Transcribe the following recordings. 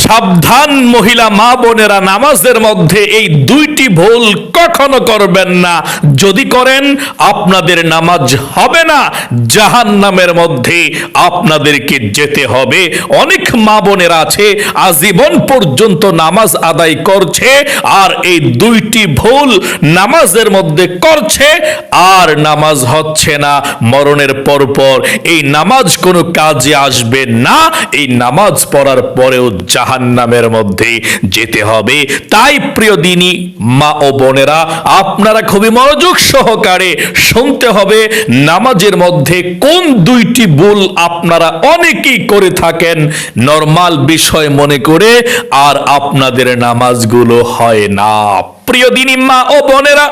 সাবধান মহিলা মা বোনেরা, নামাজের মধ্যে এই দুইটি ভুল কখনো করবেন না। যদি করেন আপনাদের নামাজ হবে না, জাহান্নামের মধ্যে আপনাদেরকে যেতে হবে। অনেক মা বোনেরা আছে আজীবন পর্যন্ত নামাজ আদায় করছে আর এই দুইটি ভুল নামাজের মধ্যে করছে আর নামাজ হচ্ছে না। মরণের পর এই নামাজ কোনো কাজে আসবে না, এই নামাজ পড়ার পরেও জাহান্নামের মধ্যে যেতে হবে। তাই প্রিয় দিনী মা ও বোনেরা, আপনারা খুবই মনোযোগ সহকারে শুনতে হবে নামাজের মধ্যে কোন দুইটি ভুল আপনারা অনেকেই করে থাকেন নরমাল বিষয় মনে করে, আর আপনাদের নামাজগুলো হয় না। প্রিয় দিনী মা ও বোনেরা,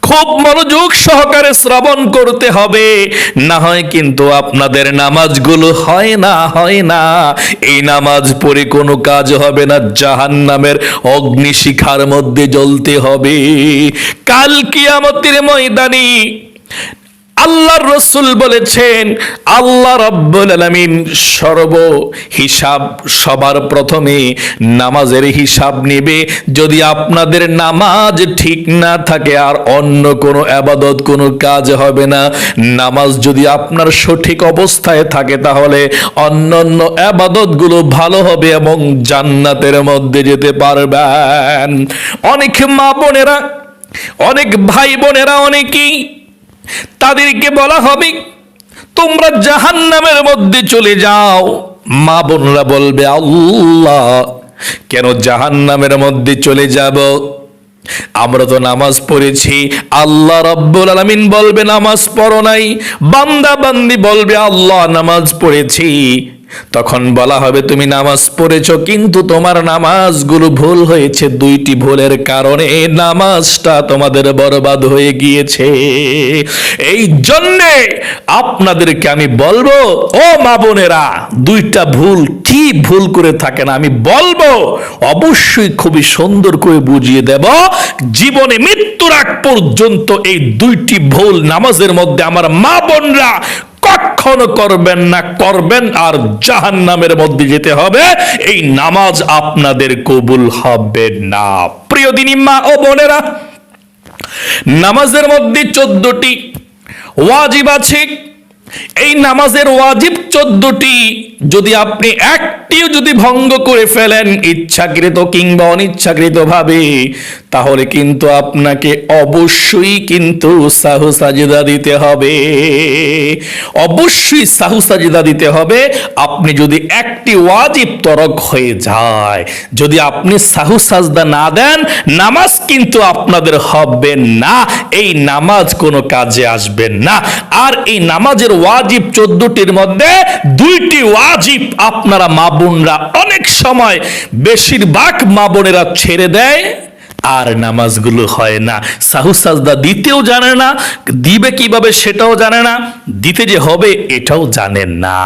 খুব মনোযোগ সহকারে শ্রবণ করতে হবে, না হয় কিন্তু আপনাদের নামাজগুলো হয় না। এই নামাজ পড়ে কোনো কাজ হবে না, জাহান্নামের অগ্নিশিখার মধ্যে জ্বলতে হবে। কাল কিয়ামতের ময়দানে আল্লাহর রাসূল বলেছেন, আল্লাহ রাব্বুল আলামিন সবার প্রথমে নামাজের হিসাব নেবে। যদি আপনাদের নামাজ ঠিক না থাকে আর অন্য কোনো ইবাদত কোনো কাজ হবে না। নামাজ যদি আপনার সঠিক অবস্থায় থাকে তাহলে অন্যান্য ইবাদতগুলো ভালো হবে এবং জান্নাতের মধ্যে যেতে পারবেন। অনেক মা বোনেরা, অনেক ভাই বোনেরা, অনেকেই তাদেরকে বলা হবে তোমরা জাহান্নামের মধ্যে চলে যাও। মা বোনরা বলবে, আল্লাহ কেন জাহান্নামের মধ্যে চলে যাব? আমরা তো নামাজ পড়েছি। আল্লাহ রাব্বুল আলামিন বলবে নামাজ পড়ো নাই। বান্দা বান্দি বলবে আল্লাহ নামাজ পড়েছি। তখন বলা হবে তুমি নামাজ পড়েছো কিন্তু তোমার নামাজগুলো ভুল হয়েছে, দুইটি ভুলের কারণে নামাজটা তোমাদের বরবাদ হয়ে গিয়েছে। এই জন্যে আপনাদেরকে আমি বলবো, ও মা বোনেরা, দুইটা ভুল কি ভুল করে থাকেন আমি বলবো, অবশ্যই খুবই সুন্দর করে বুঝিয়ে দেব। জীবনে মৃত্যুর আগ পর্যন্ত এই দুইটি ভুল নামাজের মধ্যে আমার মা বোনরা কখনো করবেন না, করবেন আর জাহান্নামের মধ্যে যেতে হবে। এই নামাজ আপনাদের কবুল হবে না। প্রিয় দিনী মা ও বোনেরা, নামাজের মধ্যে 14টি ওয়াজিব আছে। এই নামাজের ওয়াজিব 14টি, যদি আপনি একটিও যদি ভঙ্গ করে ফেলেন ইচ্ছাকৃত কিংবা অনিচ্ছাকৃত ভাবে, তাহলে কিন্তু আপনাকে অবশ্যই কিন্তু সাহু সাজদা দিতে হবে। অবশ্যই সাহু সাজদা দিতে হবে। আপনি যদি একটি ওয়াজিব তরক হয়ে যায়, যদি আপনি সাহু সাজদা না দেন, নামাজ কিন্তু আপনাদের হবে না। এই নামাজ কোনো কাজে আসবে না। আর এই নামাজের ওয়াজিব 14টির মধ্যে 2টি ওয়াজিব আপনারা মা বোনরা অনেক সময়, বেশিরভাগ মা বোনেরা ছেড়ে দেয় আর নামাজগুলো হয় না। সাহু সাজদা দিতেও জানে না, দিবে কিভাবে সেটাও জানে না, দিতে যে হবে এটাও জানেন না।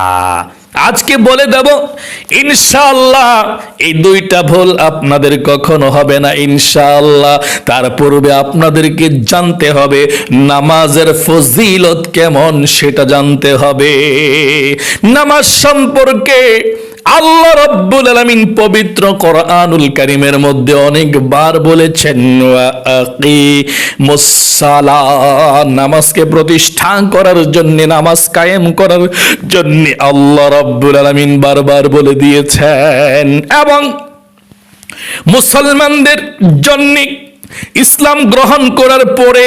আজকে বলে দেব ইনশাআল্লাহ এই 2টা ভুল আপনাদের কখনো হবে না ইনশাআল্লাহ। তার পূর্বে আপনাদেরকে জানতে হবে নামাজের ফজিলত কেমন সেটা জানতে হবে। নামাজ সম্পর্কে আল্লাহ রাব্বুল আলামিন পবিত্র কোরআনুল কারীমের মধ্যে অনেকবার বলেছেন আকিমুস সালাহ, নামাজকে প্রতিষ্ঠা করার জন্য, নামাজ কায়েম করার জন্য আল্লাহ রাব্বুল আলামিন বারবার বলে দিয়েছেন। এবং মুসলমানদের জন্য ইসলাম গ্রহণ করার পরে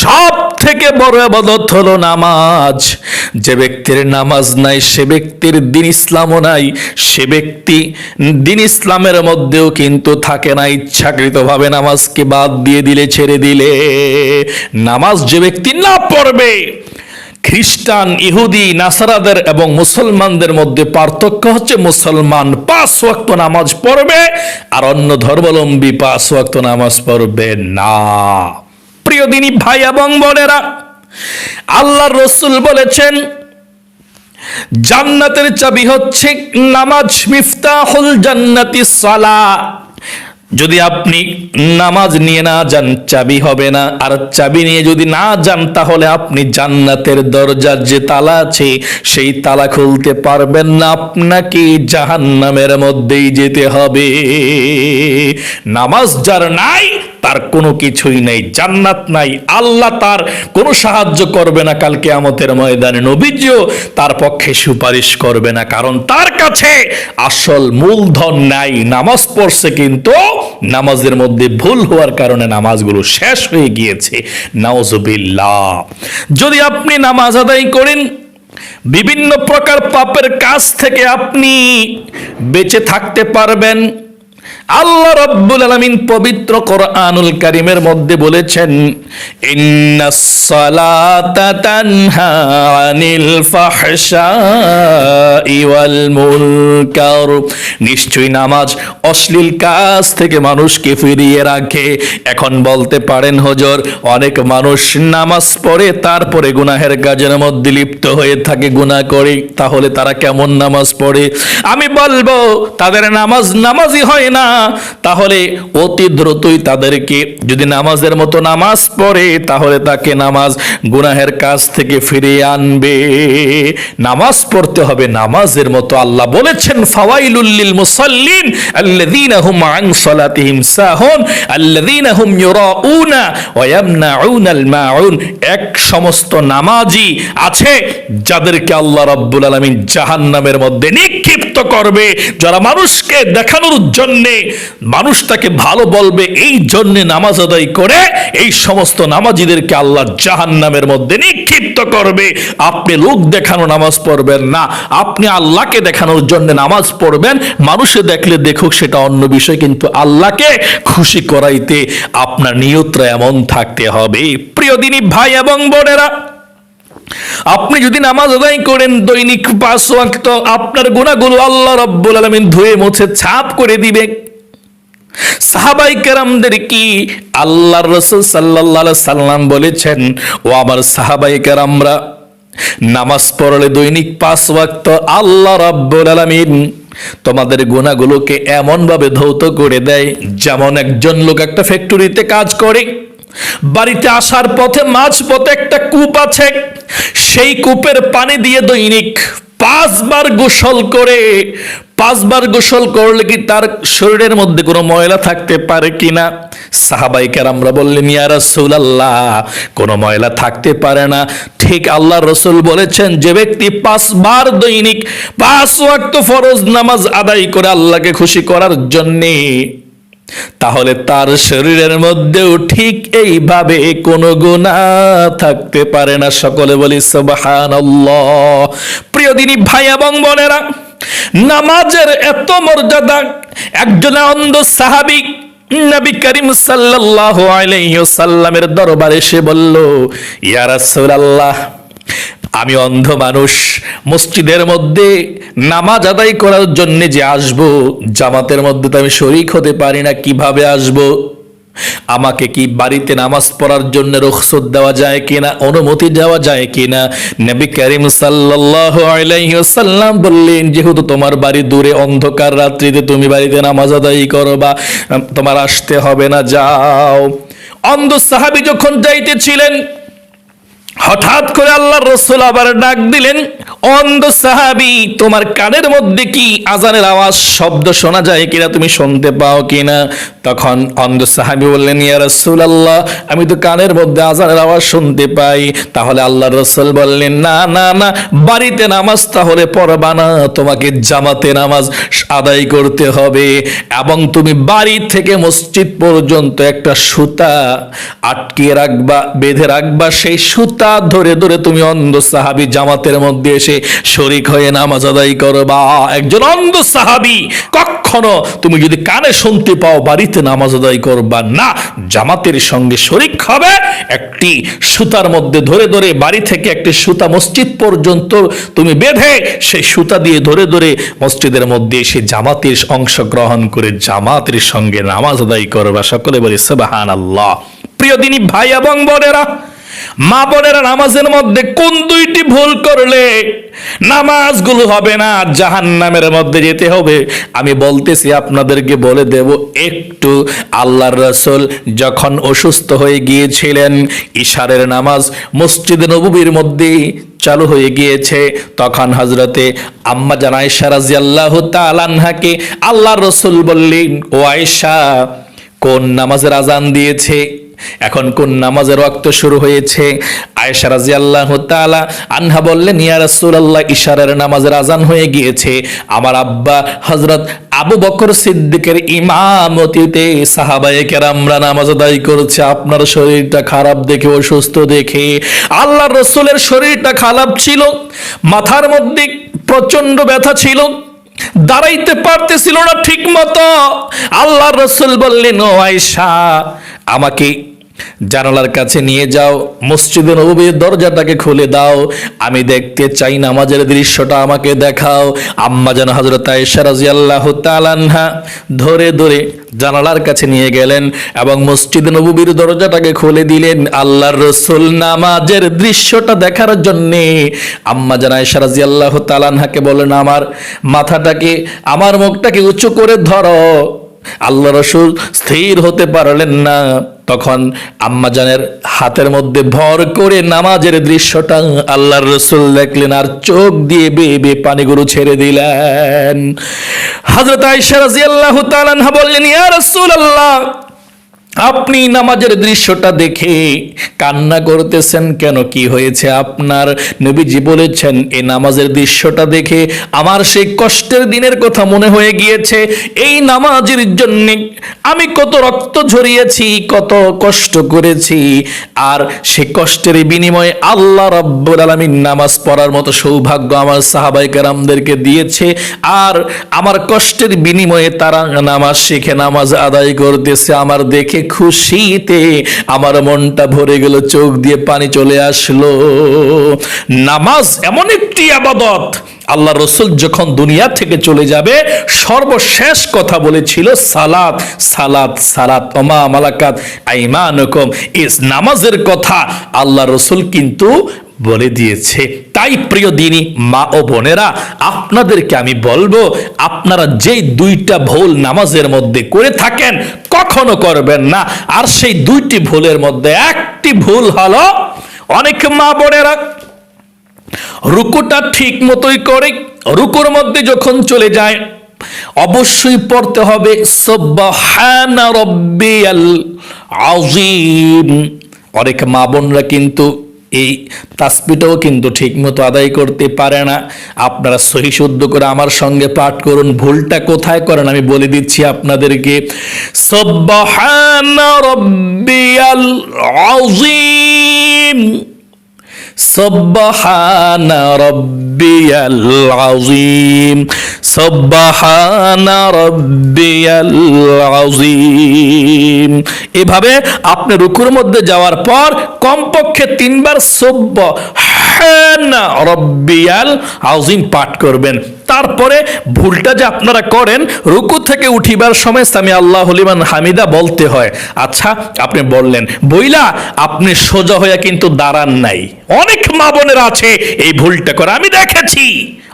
সব থেকে বড় ইবাদত হলো নামাজ। যে ব্যক্তির নামাজ নাই সে ব্যক্তির দিন ইসলামও নাই, সে ব্যক্তি দিন ইসলামের মধ্যেও কিন্তু থাকে না। ইচ্ছাকৃতভাবে নামাজকে বাদ দিয়ে দিলে, ছেড়ে দিলে, নামাজ যে ব্যক্তি না পড়বে, খ্রিস্টান, ইহুদি, নাসারাদের এবং মুসলমানদের মধ্যে পার্থক্য হচ্ছে মুসলমান 5 ওয়াক্ত নামাজ পড়বে আর অন্য ধর্মাবলম্বী 5 ওয়াক্ত নামাজ পড়বে না। প্রিয় দিনী ভাই এবং বোনেরা, আল্লাহর রাসূল বলেছেন জান্নাতের চাবি হচ্ছে নামাজ, মিফতাহুল জান্নাতি সালাহ। যদি আপনি নামাজ নিয়ে না যান চাবি হবে না, আর চাবি নিয়ে যদি না যান তাহলে আপনি জান্নাতের দরজার যে তালা আছে সেই তালা খুলতে পারবেন না, আপনাকে জাহান্নামের মধ্যেই যেতে হবে। নামাজ যার নাই তার কোনো কিছুই নেই, জান্নাত নাই, আল্লাহ তার কোনো সাহায্য করবে না কাল কিয়ামতের ময়দানে, নবীজিও তার পক্ষে সুপারিশ করবে না, কারণ তার কাছে আসল মূলধন নাই। নামাজ পড়ছে কিন্তু নামাজের মধ্যে ভুল হওয়ার কারণে নামাজগুলো শেষ হয়ে গিয়েছে, নাউজুবিল্লাহ। যদি আপনি নামাজ আদায় করেন, বিভিন্ন প্রকার পাপের কাজ থেকে আপনি বেঁচে থাকতে পারবেন। আল্লাহ রাব্বুল আলামিন পবিত্র কোরআনুল কারীমের মধ্যে বলেছেন, ইন্নাস সালাতা তানহা আনিল ফাহশাই ওয়াল মুনকার, নিশ্চয়ই নামাজ অশ্লীল কাজ থেকে মানুষকে ফিরিয়ে রাখে। এখন বলতে পারেন হুজুর, অনেক মানুষ নামাজ পড়ে তারপরে গুনাহের কাজের মধ্যে লিপ্ত হয়ে থাকে, গুনাহ করে, তাহলে তারা কেমন নামাজ পড়ে? আমি বলবো তাদের নামাজই হয় না, তাহলে অতি দ্রুতই তাদেরকে যদি নামাজের মতো নামাজ পড়ে তাহলে তাকে নামাজ গুনাহের কাজ থেকে ফিরিয়ে আনবে। নামাজ পড়তে হবে নামাজের মতো। আল্লাহ বলেছেন, ফাওয়াইলুল লিল মুসাল্লিন আল্লাযীনা হুম আন সালাতিহিম সাহুন আল্লাযীনা হুম ইউরাউনা ওয়া ইয়ামনাউনাল মাউন। এক সমস্ত নামাজি আছে যাদেরকে আল্লাহ রাব্বুল আলামিন জাহান্নামের মধ্যে নিক্ষিপ্ত করবে, যারা মানুষকে দেখানোর জন্য, মানুষ তাকে ভালো বলবে এই জন্য নামাজ আদায় করে, এই সমস্ত নামাজীদেরকে আল্লাহ জাহান্নামের মধ্যে নিক্ষিপ্ত করবে। আপনি লোক দেখানো নামাজ পড়বেন না, আপনি আল্লাহকে দেখানোর জন্য নামাজ পড়বেন। মানুষে দেখলে দেখুক, সেটা অন্য বিষয়, কিন্তু আল্লাহকে খুশি করাইতে আপনার নিয়তটা এমন থাকতে হবে। প্রিয় দিনী ভাই এবং বোনেরা, আপনি যদি নামাজ আদায় করেন দৈনিক 5 ওয়াক্ত, আপনার গুনাহগুলো আল্লাহ রাব্বুল আলামিন ধুয়ে মুছে ছাপ করে দিবে। সাহাবায়ে কেরামদের কি আল্লাহর রাসূল সাল্লাল্লাহু আলাইহি সাল্লাম বলেছেন, ও আমার সাহাবায়ে কেরামরা, নামাজ পড়লে দৈনিক 5 ওয়াক্ত আল্লাহ রাব্বুল আলামিন তোমাদের গুনাহগুলোকে এমন ভাবে ধৌত করে দেয়, যেমন একজন লোক একটা ফ্যাক্টরিতে কাজ করে, বাড়িতে আসার পথে মাঝ পথে একটা কূপ আছে, সেই কূপের পানি দিয়ে দৈনিক 5 বার গোসল করে, 5 বার গোসল করলে কি তার শরীরের মধ্যে কোনো ময়লা থাকতে পারে কিনা? সাহাবায়ে কেরামরা বললেন, ইয়া রাসূলুল্লাহ, কোনো ময়লা থাকতে পারে না। ঠিক আল্লাহর রাসূল বলেছেন, যে ব্যক্তি 5 বার দৈনিক 5 ওয়াক্ত ফরজ নামাজ আদায় করে আল্লাহকে খুশি করার জন্যে, তাহলে তার শরীরের মধ্যেও ঠিক এইভাবে কোনো গুনাহ থাকতে পারে না। সকলে বলি সুবহানাল্লাহ। প্রিয় দিনী ভাই এবং বোনেরা, নামাজের এত মর্যাদা। একজন অন্ধ সাহাবী নবী করিম সাল্লাল্লাহু আলাইহি ওয়াসাল্লামের দরবারে এসে বলল, ইয়া রাসূলুল্লাহ, আমি অন্ধ মানুষ, মসজিদের মধ্যে নামাজ আদায় করার জন্য যে আসব, জামাতের মধ্যে তো আমি শরীক হতে পারি না, কিভাবে আসব? আমাকে কি বাড়িতে নামাজ পড়ার জন্য রুখসত দেওয়া যায় কিনা, অনুমতি দেওয়া যায় কিনা? নবী করিম সাল্লাল্লাহু আলাইহি ওয়াসাল্লাম বললেন, যেহেতু তোমার বাড়ি দূরে, অন্ধকার রাত্রিতে তুমি বাড়িতে নামাজ আদায় করবা, তোমার আসতে হবে না, যাও। অন্ধ সাহাবী যখন যাইতেছিলেন, হঠাৎ করে আল্লাহর রাসূল আবার ডাক দিলেন, অন্ধ সাহাবী, তোমার কানের মধ্যে কি আজানের আওয়াজ, শব্দ শোনা যায় কিনা, তুমি শুনতে পাও কিনা? তখন অন্ধ সাহাবী বললেন, ইয়া রাসূলুল্লাহ, আমি তো কানের মধ্যে আজানের আওয়াজ শুনতে পাই। তাহলে আল্লাহর রাসূল বললেন, না না না, বাড়িতে নামাজ তাহলে পড়বা না, তোমাকে জামাতে নামাজ আদায় করতে হবে, এবং তুমি বাড়ি থেকে মসজিদ পর্যন্ত একটা সুতা আটকিয়ে রাখবা, বেঁধে রাখবা, সেই সুতা ধরে ধরে তুমি অন্ধ সাহাবী জামাতের মধ্যে এসে শরীক হয়ে নামাজ আদায় করবা। একজন অন্ধ সাহাবী কখনো তুমি যদি কানে শুনতে পাও বাড়িতে নামাজ আদায় করবা না, জামাতের সঙ্গে শরীক হবে। একটি সুতার মধ্যে ধরে ধরে বাড়ি থেকে একটি সুতা মসজিদ পর্যন্ত তুমি বেঁধে সেই সুতা দিয়ে ধরে ধরে মসজিদের মধ্যে এসে জামাতের অংশগ্রহণ করে জামাতের সঙ্গে নামাজ আদায় করবা। সকলে বলি সুবহানাল্লাহ। প্রিয় দিনী ভাই এবং বোনেরা, মা বোনেরা, নামাজের মধ্যে কোন দুইটি ভুল করলে নামাজগুলো হবে না, জাহান্নামের মধ্যে যেতে হবে? আমি বলতেছি, আপনাদেরকে বলে দেব একটু। আল্লাহর রাসূল যখন অসুস্থ হয়ে গিয়েছিলেন, ইশারের নামাজ মসজিদে নববীর মধ্যে চালু হয়ে গিয়েছে, তখন হযরতে আম্মা জান আয়েশা রাদিয়াল্লাহু তাআলা আনহাকে আল্লাহর রাসূল বললেন, ও আয়েশা, কোন নামাজের আজান দিয়েছে? এখন কোন নামাজের ওয়াক্ত শুরু হয়েছে? আয়েশা রাদিয়াল্লাহু তাআলা আনহা বললেন, ইয়া রাসূলুল্লাহ, ইশারের নামাজের আজান হয়ে গিয়েছে। আমার আব্বা হযরত আবু বকর সিদ্দিকের ইমামতিতে সাহাবায়ে কেরামরা নামাজ আদায় করছে। আপনার শরীরটা খারাপ দেখে, অসুস্থ দেখে, আল্লাহর রাসূলের শরীরটা খারাপ ছিল, মাথার মধ্যে প্রচন্ড ব্যথা ছিল, দাঁড়াইতে পারতেছিল না ঠিক মতো। আল্লাহর রাসূল বললেন, ও আয়েশা, আমাকে জানালার কাছে নিয়ে যাও, মসজিদে নববীর দরজাটাকে খুলে দাও, আমি দেখতে চাই নামাজের দৃশ্যটা, আমাকে দেখাও। আম্মা জান হযরত আয়েশা রাদিয়াল্লাহু তাআলা আনহা ধরে ধরে জানালার কাছে নিয়ে গেলেন এবং মসজিদে নববীর দরজাটাকে খুলে দিলেন। আল্লাহর রাসূল নামাজের দৃশ্যটা দেখার জন্য আম্মা জান আয়েশা রাদিয়াল্লাহু তাআলা আনহাকে বলেন, আমার মাথাটাকে, আমার মুখটাকে উঁচু করে ধরো। আল্লাহ রাসূল স্থির হতে পারলেন না। তখন আম্মাজানের হাতের মধ্যে ভর করে নামাজের দৃশ্যটা আল্লাহর রাসূল দেখলেন আর চোখ দিয়ে বেয়ে বেয়ে পানিগুলো ছেড়ে দিলেন। হযরত আয়েশা রাদিয়াল্লাহু তাআলা আনহা বললেন, ইয়া রাসূলুল্লাহ, আপনি নামাজের দৃশ্যটা দেখে কান্না করতেছেন কেন? কি হয়েছে আপনার? নবীজি বলেছেন, এই নামাজের দৃশ্যটা দেখে আমার সেই কষ্টের দিনের কথা মনে হয়ে গিয়েছে। এই নামাজের জন্য আমি কত রক্ত ঝরিয়েছি, কত কষ্ট করেছি, আর সেই কষ্টের বিনিময়ে আল্লাহ রাব্বুল আলামিন নামাজ পড়ার মতো সৌভাগ্য আমার সাহাবায়ে কেরামদেরকে দিয়েছে, আর আমার কষ্টের বিনিময়ে তারা নামাজ শিখে নামাজ আদায় করতেছে। আমার দেখে খুশিতে আমার মনটা ভরে গেল, চোখ দিয়ে পানি চলে আসলো। নামাজ এমন একটি ইবাদত, আল্লাহ রাসূল যখন দুনিয়া থেকে চলে যাবে সর্বশেষ কথা বলেছিল সালাত, সালাত, সালাত, ওমা মালাকাত আইমানুকুম। ইস নামাজের কথা আল্লাহ রাসূল কিন্তু বলে দিয়েছে। তাই প্রিয় দিনী মা ও বোনেরা, আপনাদেরকে আমি বলবো, আপনারা যেই দুইটা ভুল নামাজের মধ্যে করে থাকেন কখনো করবেন না। আর সেই দুইটি ভুলের মধ্যে একটি ভুল হলো, অনেক মা বোনেরা রুকুটা ঠিক মতোই করে, রুকুর মধ্যে যখন চলে যায় অবশ্যই পড়তে হবে সুবহানা রাব্বিয়াল আযীম। অনেক মা বোনরা কিন্তু এই তাসবিহটাও কিন্তু ঠিক মতো আদায় করতে পারে না। আপনারা সহি শুদ্ধ করে আমার সঙ্গে পাঠ করুন। ভুলটা কোথায় করেন আমি বলে দিচ্ছি আপনাদেরকে। সুবহানা রাব্বিয়াল আযীম, সুবহানা রাব্বিয়াল আযীম, সুবহানা রাব্বিয়াল আযীম। এভাবে আপনি রুকুর মধ্যে যাওয়ার পর কমপক্ষে 3 বার সুবহানা রাব্বিয়াল আযীম পাঠ করবেন। তারপরে ভুলটা যে আপনারা করেন, রুকু থেকে উঠিবার সময় সামি আল্লাহু লিমান হামিদা বলতে হয়। আচ্ছা, আপনি বললেন বইলা আপনি সোজা হয়ে কিন্তু দাঁড়ান নাই। অনেক মা বোনেরা আছে এই ভুলটা করে, আমি দেখেছি।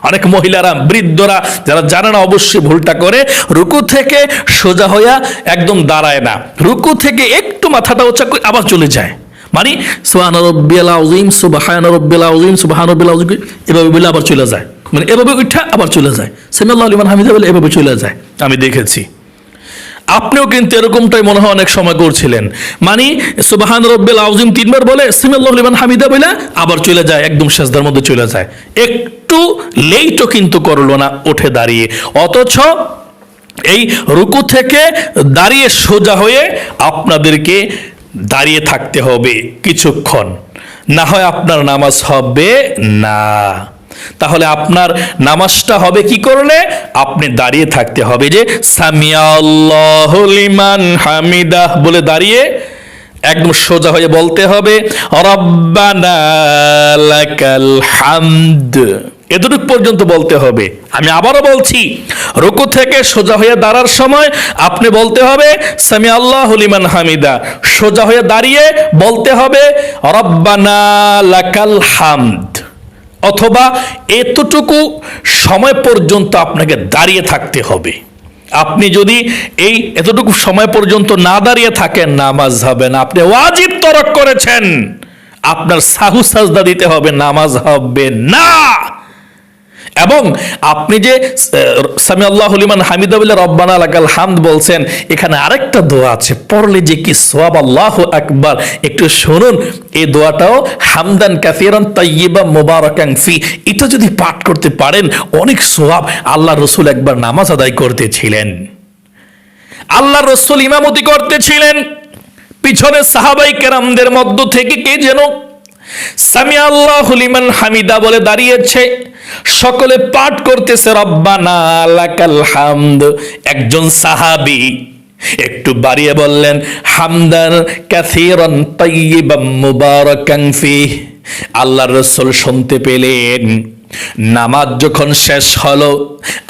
অনেক মহিলারা, বৃদ্ধরা যারা জানে না অবশ্যই ভুলটা করে, রুকু থেকে সোজা হইয়া একদম দাঁড়ায় না, রুকু থেকে একটু মাথাটা উঁচা করে আবার চলে যায়। মানে সুবহানা রাব্বিয়াল আযীম, সুবহানা রাব্বিয়াল আযীম, সুবহানা রাব্বিয়াল আযীম এভাবে বলে আবার চলে যায়। মানে এভাবে উঠা আবার চলে যায়, সামি আল্লাহু লিমান হামিদা বলে এভাবে চলে যায়। আমি দেখেছি। আপনিও কিন্তু এরকমটাই মনে হয় অনেক সময় করছিলেন। মানে সুবহান রাব্বিল আযীম 3 বার বলে সামি আল্লাহু লিমান হামিদা বলে আবার চলে যায়, একদম সিজদার মধ্যে চলে যায়। একটু লেটও কিন্তু করলো না উঠে দাঁড়িয়ে। অথচ এই রুকু থেকে দাঁড়িয়ে সোজা হয়ে আপনাদেরকে দাঁড়িয়ে থাকতে হবে কিছুক্ষণ, না হয় আপনার নামাজ হবে না। তাহলে আপনার নামাজটা হবে কি করলে? আপনি দাঁড়িয়ে থাকতে হবে, যে সামিআল্লাহু লিমান হামিদা বলে দাঁড়িয়ে একদম সোজা হয়ে বলতে হবে রব্বানা লাকাল হামদ। এতটুকু পর্যন্ত বলতে হবে। আমি আবারও বলছি, রুকু থেকে সোজা হয়ে দাঁড়ার সময় আপনি বলতে হবে সামি আল্লাহু লিমান হামিদা। সোজা হয়ে দাঁড়িয়ে বলতে হবে রব্বানা লাকাল হামদ। অথবা এতটুকু সময় পর্যন্ত আপনাকে দাঁড়িয়ে থাকতে হবে। আপনি যদি এই এতটুকু সময় পর্যন্ত না দাঁড়িয়ে থাকেন, নামাজ হবে না। আপনি ওয়াজিব তরক করেছেন, আপনার সাহু সাজদা দিতে হবে, নামাজ হবে না। এবং আপনি যে সামি আল্লাহু লিমান হামিদা বলে রব্বানা লাকাল হামদ বলছেন, এখানে আরেকটা দোয়া আছে, পড়লে যে কি সওয়াব, আল্লাহু আকবার। একটু শুনুন, এই দোয়াটাও হামদান কাসীরান তাইয়্যিবান মুবারাকান ফি, এটা যদি পাঠ করতে পারেন অনেক সওয়াব। আল্লাহ রাসূল একবার নামাজ আদায় করতেছিলেন, আল্লাহ রাসূল ইমামতি করতেছিলেন, পিছনে সাহাবায়ে কেরামদের মধ্য থেকে কে যেন সামি আল্লাহু লিমান হামিদা বলে দাঁড়িয়েছে, সকলে পাঠ করতেছে রব্বানা লাকাল হামদ। একজন সাহাবী একটু বাড়িয়ে বললেন হামদান কাসীরান তাইয়্যিবান মুবারাকান ফিহ। আল্লাহর রাসূল শুনতে পেলেন। নামাজ যখন শেষ হলো,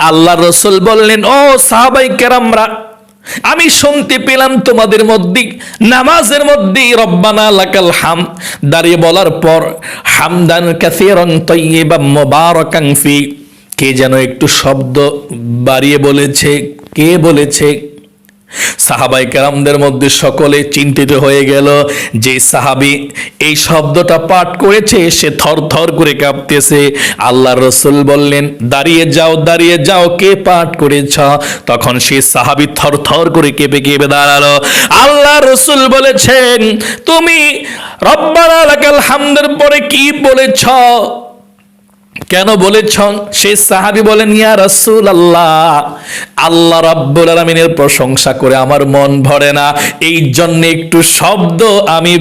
আল্লাহর রাসূল বললেন, ও সাহাবায়ে কেরামরা, আমি শুনতে পেলাম তোমাদের মধ্যে নামাজের মধ্যে রব্বানা লাকাল হামদ দাঁড়িয়ে বলার পর হামদান কাসীরান তাইয়্যিবান মুবারাকান ফি, কে যেন একটু শব্দ বাড়িয়ে বলেছে। কে বলেছে? সাহাবায়ে কেরামদের মধ্যে সকলে চিন্তিত হয়ে গেল। যে সাহাবী এই শব্দটা পাঠ করেছে সে থরথর করে কাঁপতেছে। আল্লাহর রাসূল বললেন, দাঁড়িয়ে যাও, দাঁড়িয়ে যাও, কে পাঠ করেছ? তখন সেই সাহাবী থরথর করে কেঁপে কেঁপে দাঁড়ালো। আল্লাহর রাসূল বলেছেন, তুমি রব্বানা লাকাল হামদের পরে কি বলেছ? কেন বলেছ? সেই সাহাবী বলেন, ইয়া রাসূলুল্লাহ, আল্লাহ রাব্বুল আলামিনের প্রশংসা করে আমার মন ভরে না, এই জন্য একটু শব্দ আমি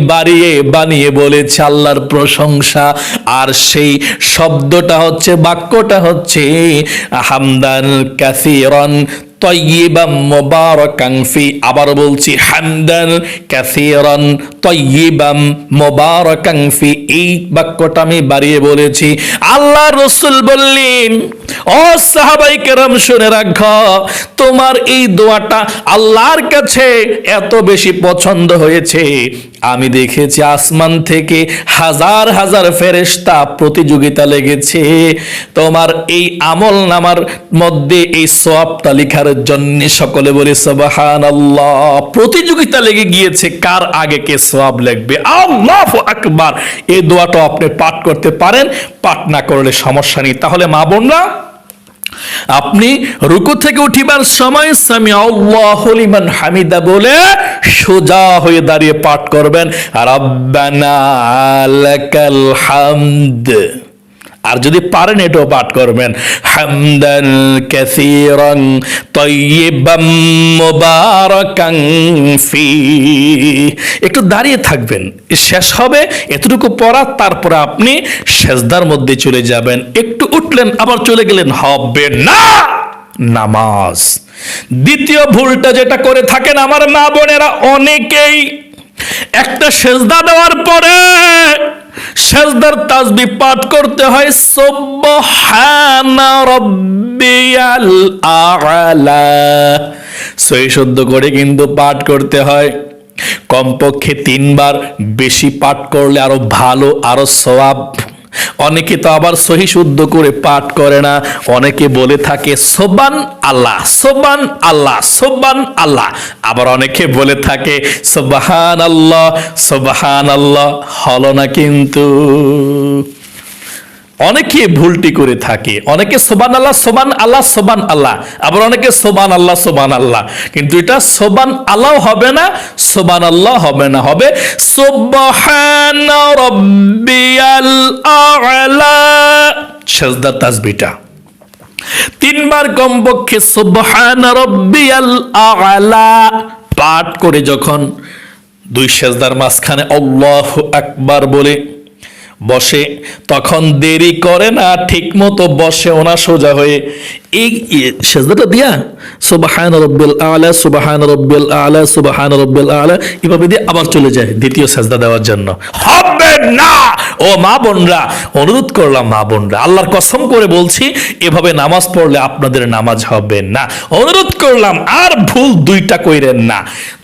বানিয়ে বলেছি আল্লাহর প্রশংসা। আর সেই শব্দটা হচ্ছে, বাক্যটা হচ্ছে হামদান কাসীরান তাইয়্যিবান মুবারাকান ফি। আবার বলছি, হামদান কাসীরান তাইয়্যিবান মুবারাকান ফি। এই বাক্যটা আমি বাড়িয়ে বলেছি। আল্লাহ রাসূল বললেন, ও সাহাবায়ে কেরাম শুনে রাখো, তোমার এই দোয়াটা আল্লাহর কাছে এত বেশি পছন্দ হয়েছে, আমি দেখেছি আসমান থেকে হাজার হাজার ফেরেশতা প্রতিযোগিতা লেগেছে তোমার এই আমল নামার মধ্যে এই সওয়াবটা লেখার জন্য। সকলে বলে সুবহানাল্লাহ। প্রতিযোগিতা লেগে গিয়েছে কার আগে কে সওয়াব লিখবে। আল্লাহু আকবার। এই দোয়াটা আপনি পাঠ করতে পারেন, পাঠ না করলে সমস্যা নেই। তাহলে মা বোনরা, আপনি রুকু থেকে উঠিবার সময় সামি আল্লাহু লিমান হামিদা বলে সোজা হয়ে দাঁড়িয়ে পাঠ করবেন রব্বানা লাকাল হামদ। আর যদি পারেন এটাও পাঠ করবেন হামদান কাসীরান তাইয়্যিবান মুবারাকান ফি। একটু দাঁড়িয়ে থাকবেন, শেষ হবে এতটুকু পড়া, তারপরে আপনি সেজদার মধ্যে চলে যাবেন। একটু উঠলেন আবার চলে গেলেন, হবে না নামাজ। দ্বিতীয় ভুলটা যেটা করে থাকেন আমার মা বোনেরা অনেকেই, একটা সেজদা দেওয়ার পরে সেজদার তাসবিহ পাঠ করতে হয় সুবহানা রাব্বিয়াল আ'লা। সহি শুদ্ধ করে কিন্তু পাঠ করতে হয়, কমপক্ষে 3 বার, বেশি পাঠ করলে আরো ভালো, আরো সওয়াব। অনেকে তো আবার সহি শুদ্ধ করে পাঠ করে না, অনেকে বলে থাকে সুবহান আল্লাহ, সুবহান আল্লাহ, সুবহান আল্লাহ। আবার অনেকে বলে থাকে সুবহানাল্লাহ, সুবহানাল্লাহ। হলো না কিন্তু। অনেকে ভুলটি করে থাকে, অনেকে সুবহান আল্লাহ, সুবহান আল্লাহ, সুবহান আল্লাহ, আবার অনেকে সুবহান আল্লাহ, সুবহান আল্লাহ। কিন্তু এটা সুবহান আল্লাহ হবে না, সুবহান আল্লাহ হবে না, হবে সুবহানা রাব্বিয়াল আ'লা। সেজদা তাসবিহটা 3 বার কমপক্ষে সুবহানা রাব্বিয়াল আ'লা পাঠ করে যখন 2 সেজদার মাঝখানে আল্লাহু আকবার বলে বসে, তখন দেরি করে না, ঠিক মতো বসে ওনা সোজা হয়ে এই সেজদাটা দিয়া সুবহান রাব্বিল আলা সুবহান রাব্বিল আলা সুবহান রাব্বিল আলা এভাবে দিয়ে আবার চলে যায় দ্বিতীয় সেজদা দেওয়ার জন্য। হবে না। ও মা বোনরা, অনুরোধ করলাম মা বোনরা, আল্লাহর কসম করে বলছি, এভাবে নামাজ পড়লে আপনাদের নামাজ হবে না। অনুরোধ করলাম, আর ভুল দুইটা কইরেন না।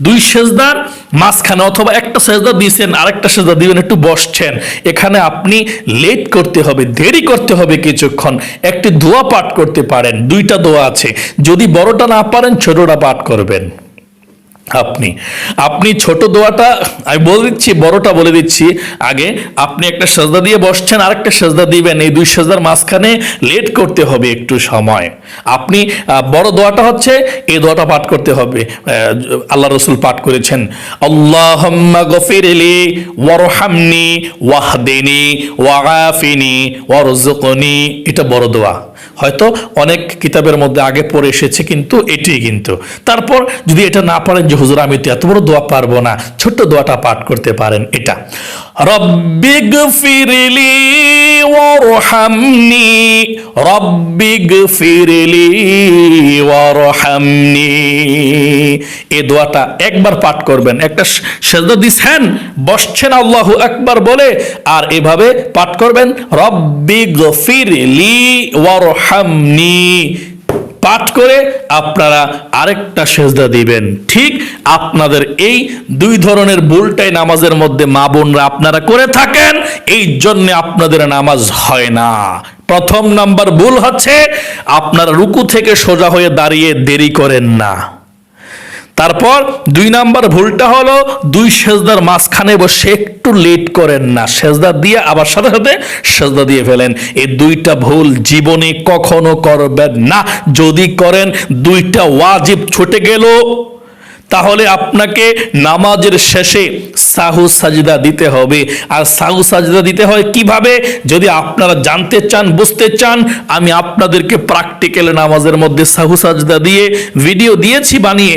দুই সেজদার মাঝখানে অথবা একটা সেজদা দিয়েছেন, আরেকটা সেজদা দিবেন, একটু বসছেন, এখানে আপনি লেট করতে হবে, দেরি করতে হবে কিছুক্ষণ, একটি দোয়া পাঠ করতে পারেন। দুইটা দোয়া আছে, যদি বড়টা না পারেন ছোটটা পাঠ করবেন। আপনি ছোট দোয়াটা আমি বলে দিচ্ছি, বড়টা বলে দিচ্ছি আগে। আপনি একটা সেজদা দিয়ে বসছেন, আরেকটা সেজদা দিবেন, এই দুই সেজদার মাঝখানে লেট করতে হবে একটু সময়। আপনি বড় দোয়াটা হচ্ছে এই দোয়াটা পাঠ করতে হবে, আল্লাহ রসুল পাঠ করেছেন, আল্লাহুম্মা গফিরলি ওয়ারহামনি ওয়াহদিনি ওয়াআফিনি ওয়ারযুকনি। এটা বড় দোয়া, হয়তো অনেক কিতাবের মধ্যে আগে পড়ে এসেছে, কিন্তু এটাই কিন্তু। তারপর যদি এটা না পারেন যে হুজুর আমি তো এত বড় দোয়া পারবো না, ছোট্ট দোয়াটা পাঠ করতে পারেন এটা, রব্বিগফিরলি ওয়ারহামনি রব্বিগফিরলি ওয়ারহামনি। এই দোয়াটা একবার পাঠ করবেন। একটা সেজদা দিছেন, বসছেন আল্লাহু আকবার বলে, আর এভাবে পাঠ করবেন রব্বিগফিরলি ওয়ারহামনি। পাঠ করে আপনারা আরেকটা সেজদা দিবেন। ঠিক আপনাদের এই দুই ধরনের ভুলটাই নামাজের মধ্যে মা বোনরা আপনারা করে থাকেন, এই জন্য আপনাদের নামাজ হয় না। প্রথম নাম্বার ভুল হচ্ছে আপনারা রুকু থেকে সোজা হয়ে দাঁড়িয়ে দেরি করেন না। তারপর দুই নাম্বার ভুলটা হলো দুই সেজদার মাঝখানে বসে একটু লেট করেন না, সেজদা দিয়ে আবার সাথে সাথে সেজদা দিয়ে ফেলেন। এই দুইটা ভুল জীবনে কখনো করবেন না। যদি করেন দুইটা ওয়াজিব ছুটে গেল, তাহলে আপনাকে নামাজের শেষে সাহু সাজদা দিতে হবে। আর সাহু সাজদা দিতে হয় কিভাবে, যদি আপনারা জানতে চান, বুঝতে চান, আমি আপনাদেরকে প্র্যাকটিক্যাল নামাজের মধ্যে সাহু সাজদা দিয়ে ভিডিও দিয়েছি বানিয়ে।